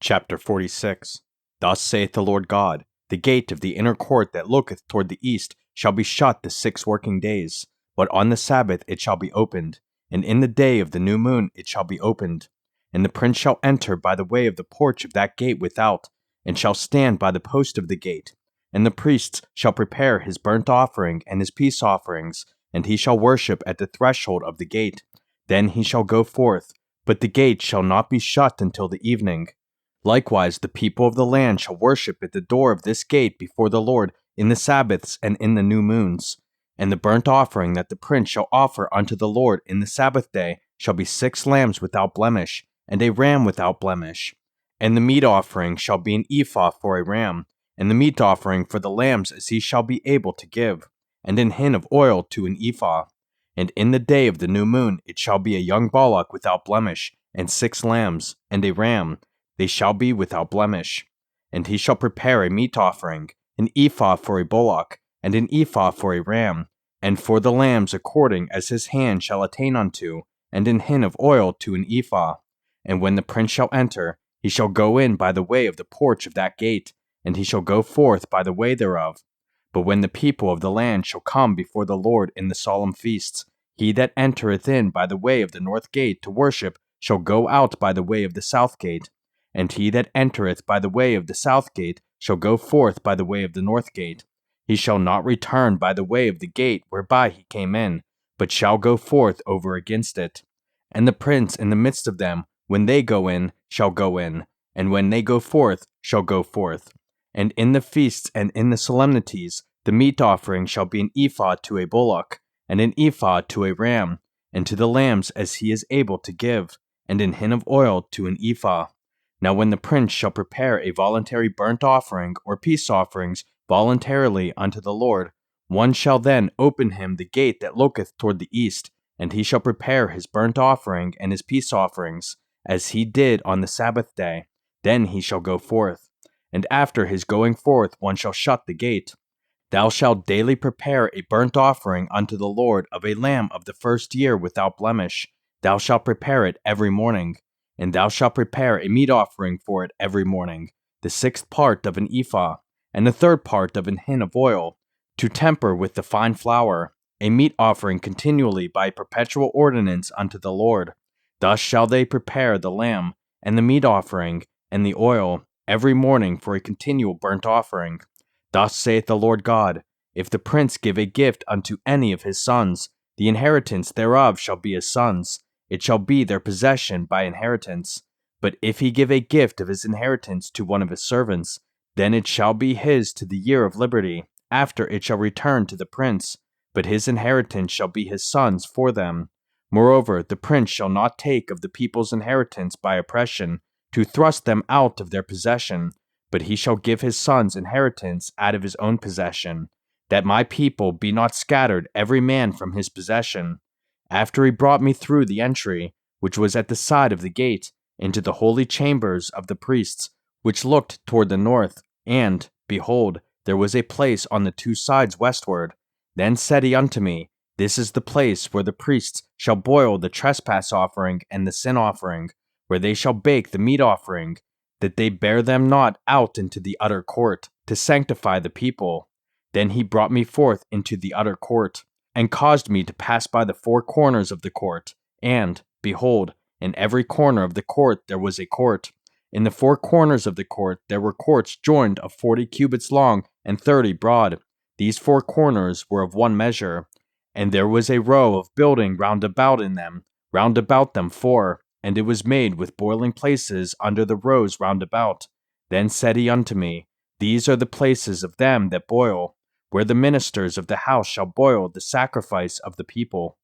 Chapter 46. Thus saith the Lord God, The gate of the inner court that looketh toward the east shall be shut the 6 working days, but on the Sabbath it shall be opened, and in the day of the new moon it shall be opened. And the prince shall enter by the way of the porch of that gate without, and shall stand by the post of the gate. And the priests shall prepare his burnt offering and his peace offerings, and he shall worship at the threshold of the gate. Then he shall go forth, but the gate shall not be shut until the evening. Likewise the people of the land shall worship at the door of this gate before the Lord in the Sabbaths and in the new moons. And the burnt offering that the prince shall offer unto the Lord in the Sabbath day shall be 6 lambs without blemish, and a ram without blemish. And the meat offering shall be an ephah for a ram, and the meat offering for the lambs as he shall be able to give, and an hin of oil to an ephah. And in the day of the new moon it shall be a young bullock without blemish, and 6 lambs, and a ram, they shall be without blemish. And he shall prepare a meat offering, an ephah for a bullock, and an ephah for a ram, and for the lambs according as his hand shall attain unto, and an hin of oil to an ephah. And when the prince shall enter, he shall go in by the way of the porch of that gate, and he shall go forth by the way thereof. But when the people of the land shall come before the Lord in the solemn feasts, he that entereth in by the way of the north gate to worship shall go out by the way of the south gate. And he that entereth by the way of the south gate shall go forth by the way of the north gate. He shall not return by the way of the gate whereby he came in, but shall go forth over against it. And the prince in the midst of them, when they go in, shall go in, and when they go forth, shall go forth. And in the feasts and in the solemnities, the meat offering shall be an ephah to a bullock, and an ephah to a ram, and to the lambs as he is able to give, and an hin of oil to an ephah. Now when the prince shall prepare a voluntary burnt offering or peace offerings voluntarily unto the Lord, one shall then open him the gate that looketh toward the east, and he shall prepare his burnt offering and his peace offerings, as he did on the Sabbath day. Then he shall go forth. And after his going forth one shall shut the gate. Thou shalt daily prepare a burnt offering unto the Lord of a lamb of the first year without blemish. Thou shalt prepare it every morning. And thou shalt prepare a meat offering for it every morning, the 6th part of an ephah, and the 3rd part of an hin of oil, to temper with the fine flour, a meat offering continually by perpetual ordinance unto the Lord. Thus shall they prepare the lamb, and the meat offering, and the oil, every morning for a continual burnt offering. Thus saith the Lord God, If the prince give a gift unto any of his sons, the inheritance thereof shall be his sons. It shall be their possession by inheritance. But if he give a gift of his inheritance to one of his servants, then it shall be his to the year of liberty. After it shall return to the prince, but his inheritance shall be his sons for them. Moreover, the prince shall not take of the people's inheritance by oppression, to thrust them out of their possession, but he shall give his sons inheritance out of his own possession, that my people be not scattered every man from his possession. After he brought me through the entry, which was at the side of the gate, into the holy chambers of the priests, which looked toward the north, and, behold, there was a place on the 2 sides westward. Then said he unto me, This is the place where the priests shall boil the trespass offering and the sin offering, where they shall bake the meat offering, that they bear them not out into the utter court, to sanctify the people. Then he brought me forth into the utter court, and caused me to pass by the 4 corners of the court. And, behold, in every corner of the court there was a court. In the 4 corners of the court there were courts joined of 40 cubits long and 30 broad. These 4 corners were of one measure. And there was a row of building round about in them, round about them 4, and it was made with boiling places under the rows round about. Then said he unto me, These are the places of them that boil, where the ministers of the house shall boil the sacrifice of the people.